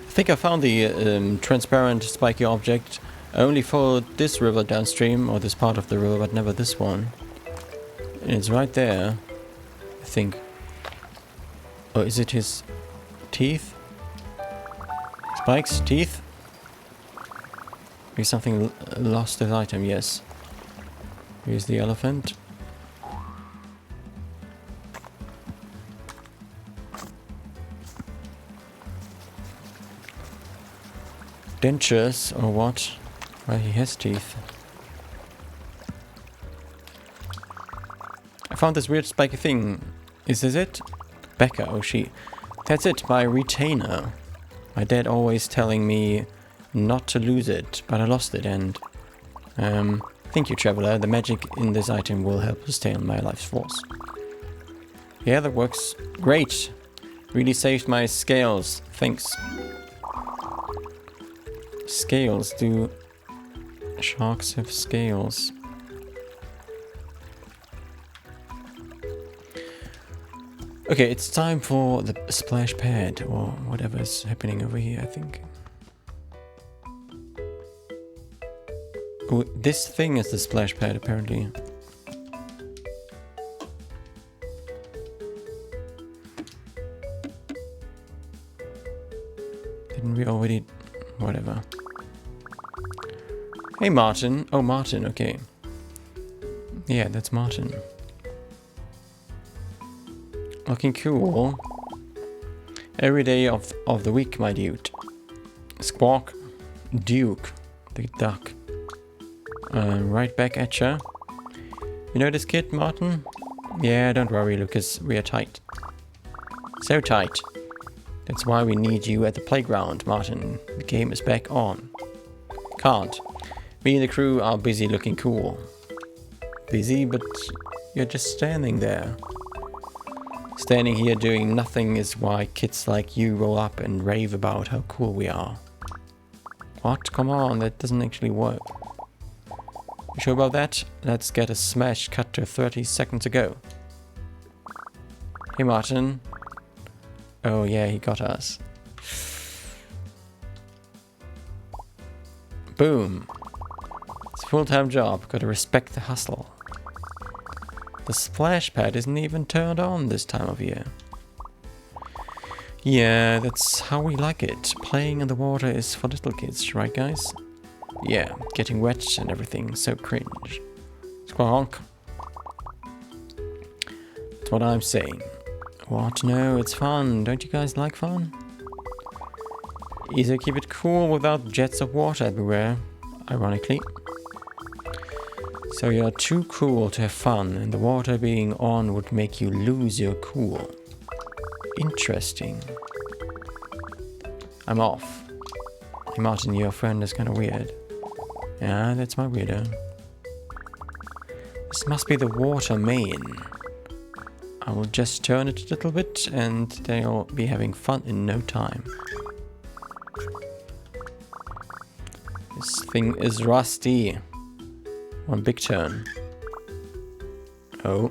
I think I found the transparent spiky object. I only followed this river downstream, or this part of the river, but never this one. And it's right there, I think. Or is it his teeth? Spikes? Teeth? Maybe something lost his item, yes. Here's the elephant. Dentures, or what? Well, he has teeth. I found this weird spiky thing. Is this it? Becca, oh she. That's it, my retainer. My dad always telling me not to lose it, but I lost it and... thank you, traveler. The magic in this item will help sustain my life's force. Yeah, that works. Great. Really saved my scales. Thanks. Scales. Do sharks have scales? Okay, it's time for the splash pad, or whatever's happening over here, I think. Oh, this thing is the splash pad, apparently. Didn't we already... whatever. Hey, Martin. Oh, Martin, okay. Yeah, that's Martin. Looking cool. Every day of the week, my dude. Squawk. Duke. The duck. Right back at ya. You know this kid, Martin? Yeah, don't worry, Lucas. We are tight. So tight. That's why we need you at the playground, Martin. The game is back on. Can't. Me and the crew are busy looking cool. Busy, but you're just standing there. Standing here doing nothing is why kids like you roll up and rave about how cool we are. What? Come on, that doesn't actually work. You sure about that? Let's get a smash cut to 30 seconds ago. Hey, Martin. Oh yeah, he got us. Boom. It's a full-time job, gotta respect the hustle. The splash pad isn't even turned on this time of year. Yeah, that's how we like it. Playing in the water is for little kids, right guys? Yeah, getting wet and everything, so cringe. Squonk. That's what I'm saying. What? No, it's fun. Don't you guys like fun? Easier keep it cool without jets of water everywhere, ironically. So you're too cool to have fun, and the water being on would make you lose your cool. Interesting. I'm off. Hey Martin, your friend is kind of weird. Yeah, that's my weirdo. This must be the water main. I will just turn it a little bit and they'll be having fun in no time. This thing is rusty. One big turn. Oh.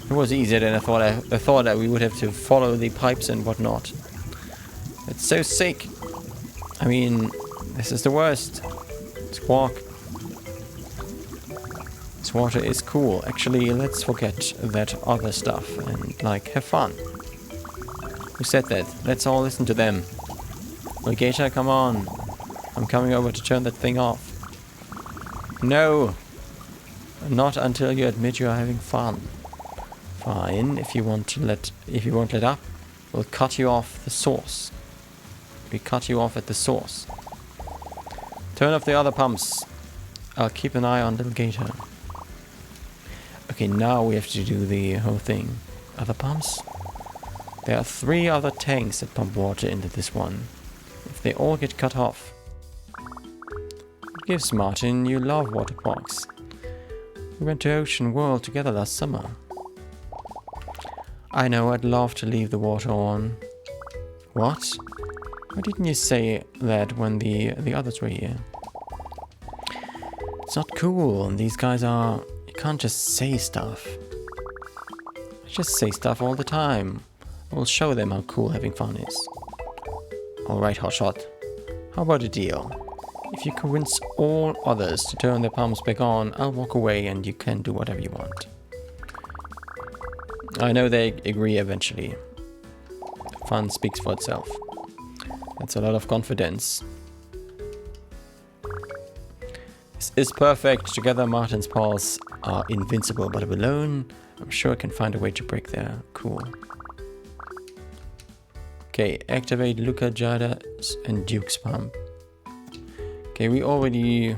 It was easier than I thought. I thought that we would have to follow the pipes and whatnot. It's so sick. I mean, this is the worst. Squawk. This water is cool. Actually, let's forget that other stuff and, like, have fun. Who said that? Let's all listen to them. Lil Gator, come on. I'm coming over to turn that thing off. No. Not until you admit you are having fun. Fine, if you won't let up, we'll cut you off the source. We cut you off at the source. Turn off the other pumps. I'll keep an eye on Lil Gator. Okay, now we have to do the whole thing. Other pumps? There are 3 other tanks that pump water into this one. If they all get cut off. What gives, Martin? You love water parks. We went to Ocean World together last summer. I know, I'd love to leave the water on. What? Why didn't you say that when the others were here? It's not cool, and these guys are... You can't just say stuff. I Just say stuff all the time. We'll show them how cool having fun is. Alright, hotshot. How about a deal? If you convince all others to turn their pumps back on, I'll walk away and you can do whatever you want. I know they agree eventually. Fun speaks for itself. That's a lot of confidence. This is perfect. Together, Martin's paws are invincible, but alone, I'm sure I can find a way to break their cool. Okay, activate Luca, Jada's and Duke's pump. Okay, we already...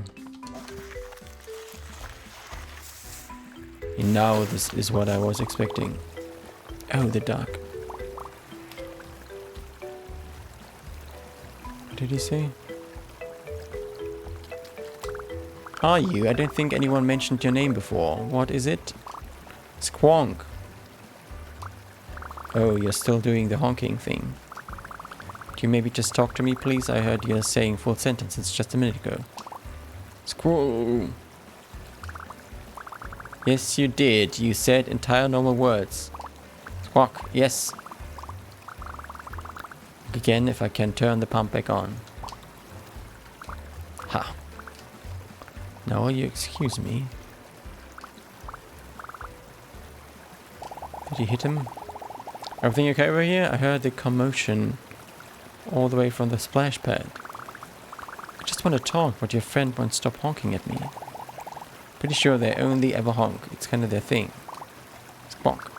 Now this is what I was expecting. Oh, the duck. What did he say? Are you? I don't think anyone mentioned your name before. What is it? Squonk. Oh, you're still doing the honking thing. Can you maybe just talk to me, please? I heard you saying full sentences just a minute ago. Squonk. Yes, you did. You said entire normal words. Squawk. Yes. Again, if I can turn the pump back on. Ha. Now will you excuse me? Did you hit him? Everything okay over here? I heard the commotion all the way from the splash pad. I just want to talk, but your friend won't stop honking at me. Pretty sure they only ever honk. It's kind of their thing. Squonk.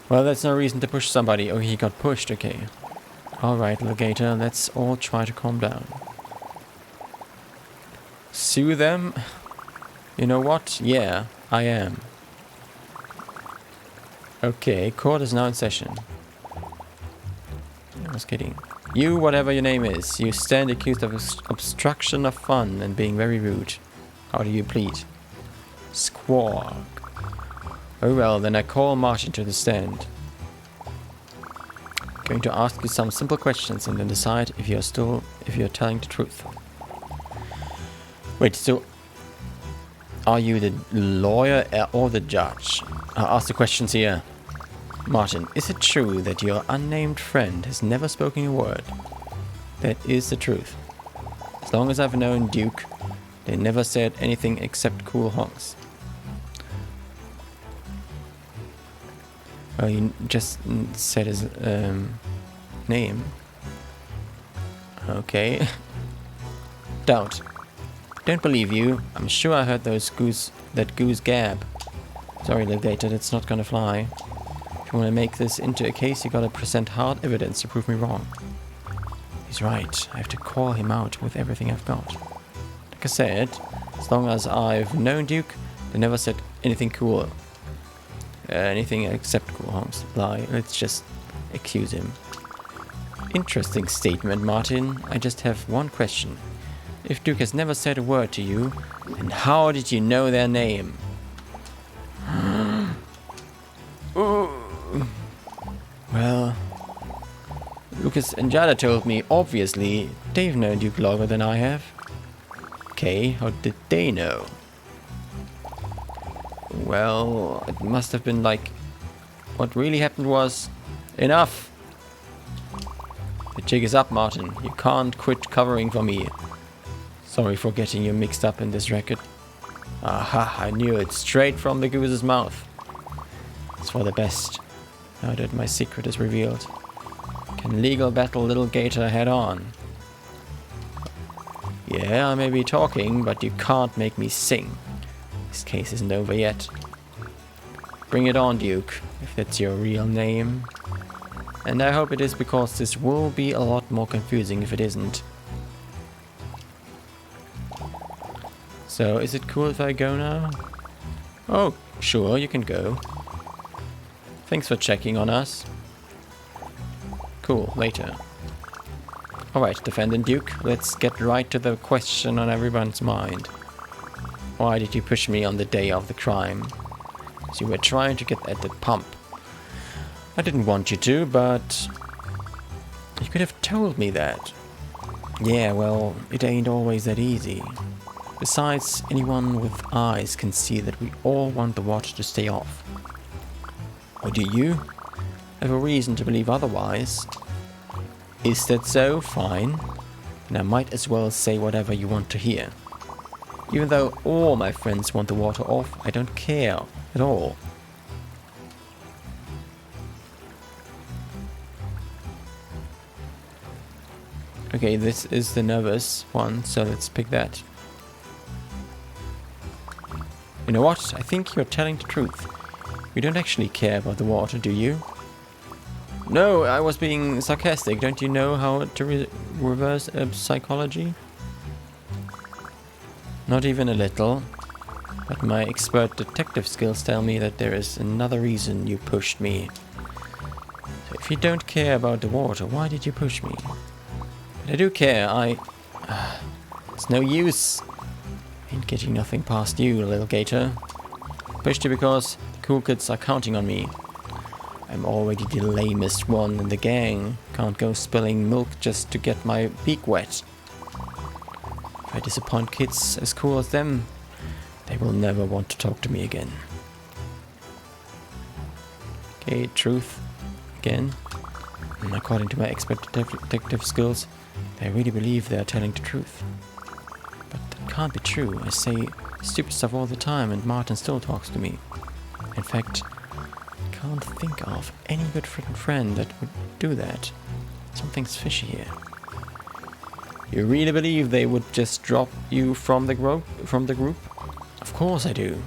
Well, that's no reason to push somebody. Oh, he got pushed. Okay. Alright, Lil Gator, let's all try to calm down. Sue them? You know what? Yeah, I am. Okay, court is now in session. I was kidding. You, whatever your name is, you stand accused of obstruction of fun and being very rude. How do you plead? Squawk. Oh well, then I call Martin to the stand. Going to ask you some simple questions and then decide if you're telling the truth. Wait, so are you the lawyer or the judge? I'll ask the questions here. Martin, is it true that your unnamed friend has never spoken a word? That is the truth. As long as I've known Duke, they never said anything except cool honks. Oh, you just said his name. Okay. Don't believe you. I'm sure I heard that goose gab. Sorry, Lil Gator, that's not gonna fly. If you want to make this into a case, you gotta present hard evidence to prove me wrong. He's right. I have to call him out with everything I've got. Like I said, as long as I've known Duke, they never said anything cool. Anything except cool honks. Lie. Let's just accuse him. Interesting statement, Martin. I just have one question. If Duke has never said a word to you, then how did you know their name? Well, Lucas and Jada told me, obviously, they've known Duke longer than I have. Okay, how did they know? Well, it must have been like... What really happened was... Enough! The jig is up, Martin. You can't quit covering for me. Sorry for getting you mixed up in this racket. Aha, I knew it. Straight from the goose's mouth. It's for the best. Now that my secret is revealed. Can legal battle Lil Gator head on. Yeah, I may be talking, but you can't make me sing. This case isn't over yet. Bring it on, Duke, if that's your real name. And I hope it is, because this will be a lot more confusing if it isn't. So, is it cool if I go now? Oh, sure, you can go. Thanks for checking on us. Cool, later. Alright, Defendant Duke, let's get right to the question on everyone's mind. Why did you push me on the day of the crime? So you were trying to get at the pump. I didn't want you to, but... You could have told me that. Yeah, well, it ain't always that easy. Besides, anyone with eyes can see that we all want the water to stay off. Or do you have a reason to believe otherwise? Is that so? Fine. And I might as well say whatever you want to hear. Even though all my friends want the water off, I don't care at all. Okay, this is the nervous one, so let's pick that. You know what? I think you're telling the truth. You don't actually care about the water, do you? No, I was being sarcastic. Don't you know how to reverse psychology? Not even a little. But my expert detective skills tell me that there is another reason you pushed me. So if you don't care about the water, why did you push me? But I do care. It's no use. Ain't getting nothing past you, Lil Gator. Pushed you because the cool kids are counting on me. I'm already the lamest one in the gang. Can't go spilling milk just to get my beak wet. If I disappoint kids as cool as them, they will never want to talk to me again. Okay, truth. Again. And according to my expert detective skills, they really believe they are telling the truth. But that can't be true. I say stupid stuff all the time and Martin still talks to me. In fact, I can't think of any good friend that would do that. Something's fishy here. You really believe they would just drop you from the group? Of course I do.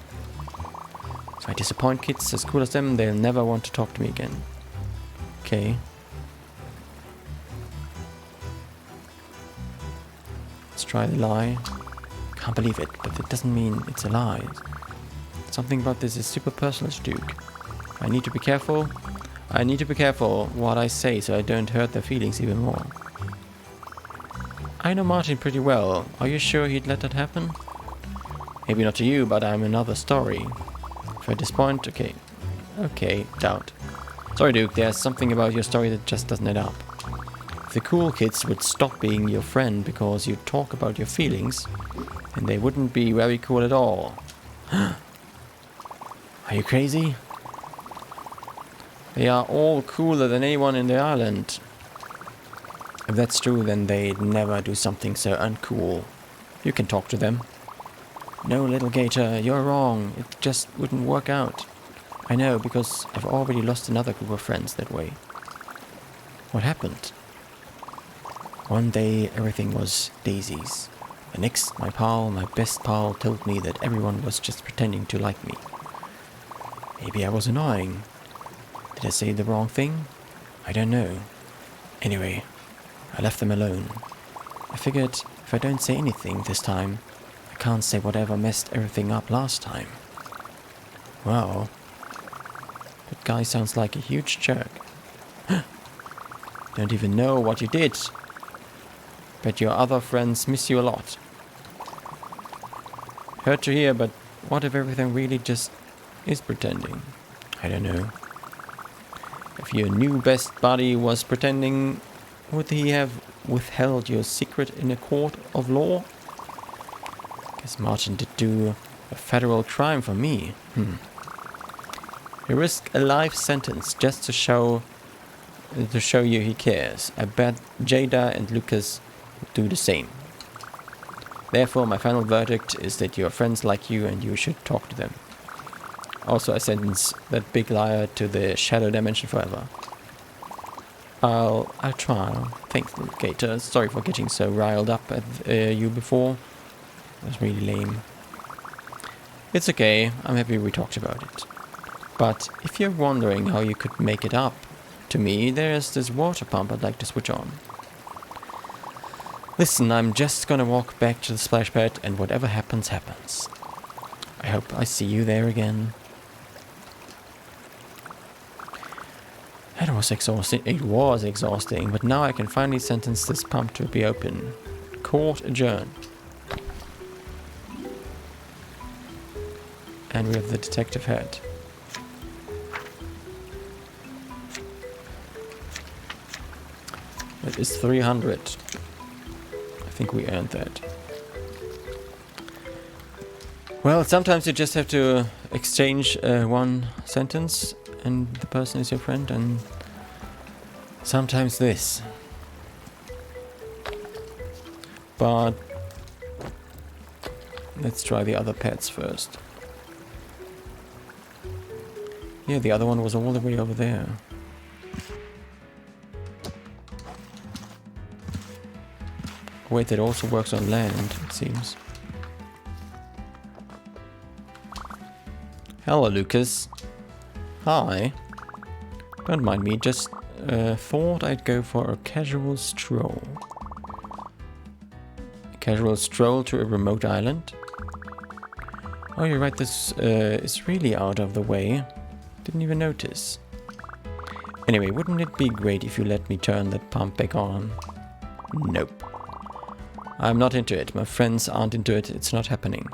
If I disappoint kids as cool as them, they'll never want to talk to me again. Okay. Let's try the lie. Can't believe it, but it doesn't mean it's a lie. Something about this is super personal, Duke. I need to be careful. I need to be careful what I say so I don't hurt their feelings even more. I know Martin pretty well. Are you sure he'd let that happen? Maybe not to you, but I'm another story. If I disappoint, okay, doubt. Sorry, Duke, there's something about your story that just doesn't add up. If the cool kids would stop being your friend because you talk about your feelings, then they wouldn't be very cool at all. Are you crazy? They are all cooler than anyone in the island. If that's true, then they'd never do something so uncool. You can talk to them. No, little Gator, you're wrong. It just wouldn't work out. I know, because I've already lost another group of friends that way. What happened? One day, everything was daisies. The next, my best pal, told me that everyone was just pretending to like me. Maybe I was annoying. Did I say the wrong thing? I don't know. Anyway, I left them alone. I figured if I don't say anything this time, I can't say whatever messed everything up last time. Wow. That guy sounds like a huge jerk. Don't even know what you did. Bet your other friends miss you a lot. Hurt to hear, but what if everything really just is pretending? I don't know. If your new best buddy was pretending, would he have withheld your secret in a court of law? Guess Martin did do a federal crime for me. He risked a life sentence just to show you he cares. I bet Jada and Lucas would do the same. Therefore, my final verdict is that your friends like you and you should talk to them. Also, I sentence that big liar to the shadow dimension forever. I'll try. Thanks, Lil Gator. Sorry for getting so riled up at you before. It was really lame. It's okay. I'm happy we talked about it. But if you're wondering how you could make it up to me, there's this water pump I'd like to switch on. Listen, I'm just gonna walk back to the splash pad and whatever happens, happens. I hope I see you there again. That was exhausting. It was exhausting, but now I can finally sentence this pump to be open. Court adjourned. And we have the detective hat. That is 300. I think we earned that. Well, sometimes you just have to exchange one sentence and the person is your friend, and sometimes this. But let's try the other pets first. Yeah, the other one was all the way over there. Wait, that also works on land, it seems. Hello, Lucas. Hi. Don't mind me, just thought I'd go for a casual stroll. A casual stroll to a remote island? Oh, you're right, this is really out of the way. Didn't even notice. Anyway, wouldn't it be great if you let me turn that pump back on? Nope. I'm not into it. My friends aren't into it. It's not happening.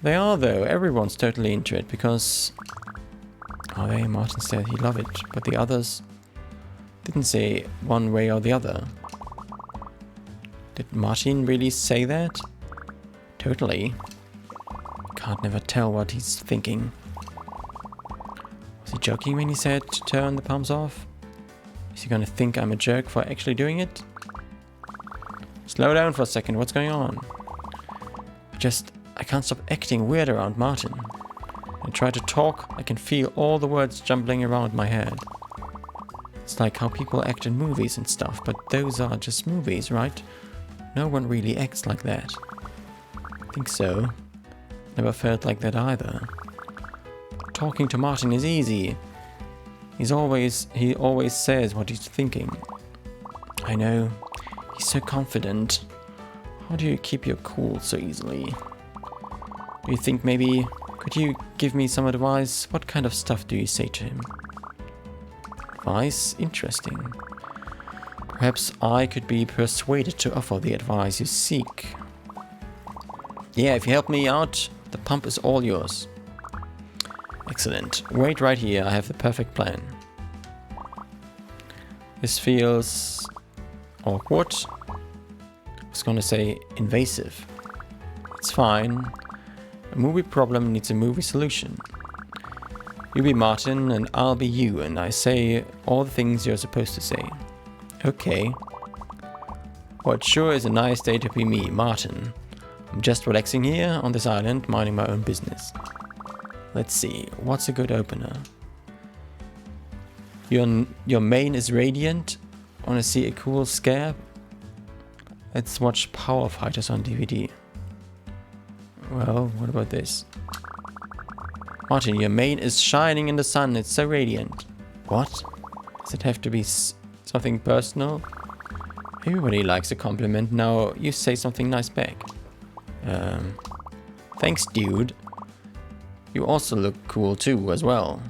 They are, though. Everyone's totally into it because... Oh, they, Martin said he'd love it, but the others didn't say one way or the other. Did Martin really say that? Totally. Can't never tell what he's thinking. Was he joking when he said to turn the pumps off? Is he gonna think I'm a jerk for actually doing it? Slow down for a second, what's going on? I can't stop acting weird around Martin. I try to talk, I can feel all the words jumbling around my head. It's like how people act in movies and stuff, but those are just movies, right? No one really acts like that. I think so. Never felt like that either. Talking to Martin is easy. He always says what he's thinking. I know. He's so confident. How do you keep your cool so easily? Do you think maybe... Could you give me some advice? What kind of stuff do you say to him? Advice? Interesting. Perhaps I could be persuaded to offer the advice you seek. Yeah, if you help me out, the pump is all yours. Excellent. Wait right here, I have the perfect plan. This feels... awkward. I was gonna say invasive. It's fine. A movie problem needs a movie solution. You be Martin and I'll be you, and I say all the things you're supposed to say. Okay. Well, it sure is a nice day to be me, Martin. I'm just relaxing here on this island, minding my own business. Let's see, what's a good opener? Your mane is radiant? Wanna see a cool scare? Let's watch Power Fighters on DVD. Well, what about this? Martin, your mane is shining in the sun, it's so radiant. What? Does it have to be something personal? Everybody likes a compliment, now you say something nice back. Thanks, dude. You also look cool too, as well.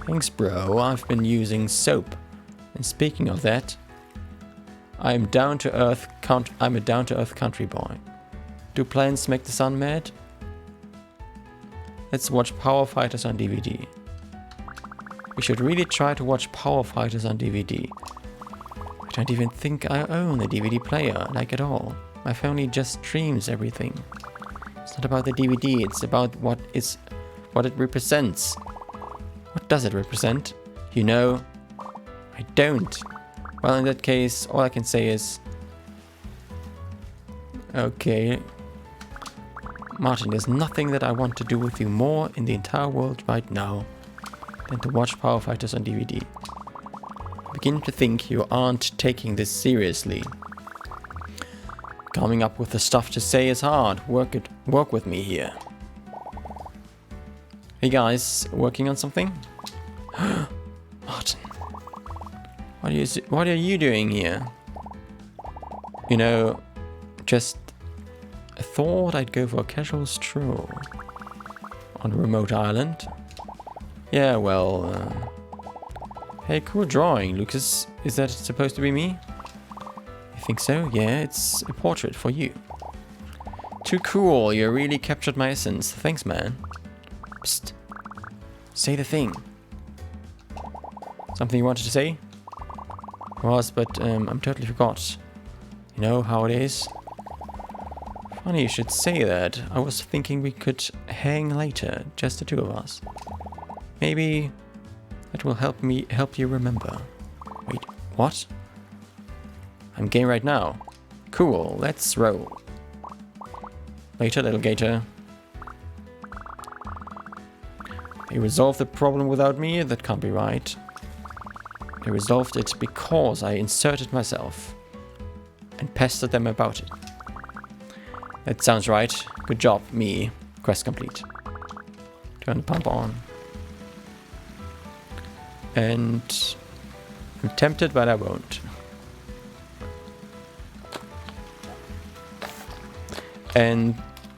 Thanks, bro. I've been using soap. And speaking of that, I'm a down-to-earth country boy. Do plants make the sun mad? Let's watch Power Fighters on DVD. We should really try to watch Power Fighters on DVD. I don't even think I own a DVD player, like at all. My family just streams everything. It's not about the DVD, it's about what it represents. What does it represent? You know? I don't. Well, in that case, all I can say is... Okay. Martin, there's nothing that I want to do with you more in the entire world right now than to watch Power Fighters on DVD. I begin to think you aren't taking this seriously. Coming up with the stuff to say is hard. Work with me here. Hey guys, working on something? Martin. What are you doing here? You know, just... I thought I'd go for a casual stroll. On a remote island. Yeah, well... Hey, cool drawing, Lucas. Is that supposed to be me? You think so? Yeah, it's a portrait for you. Too cool, you really captured my essence. Thanks, man. Psst. Say the thing. Something you wanted to say? Was, but I totally forgot. You know how it is? Funny you should say that. I was thinking we could hang later, just the two of us. Maybe that will help you remember. Wait, what? I'm game right now. Cool, let's roll. Later, little gator. They resolved the problem without me? That can't be right. They resolved it because I inserted myself and pestered them about it. That sounds right. Good job, me. Quest complete. Turn the pump on. And I'm tempted, but I won't. And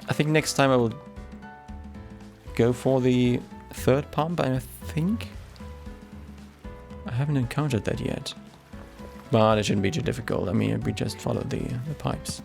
I think next time I will go for the third pump, I think. I haven't encountered that yet. But it shouldn't be too difficult. I mean, we just follow the pipes.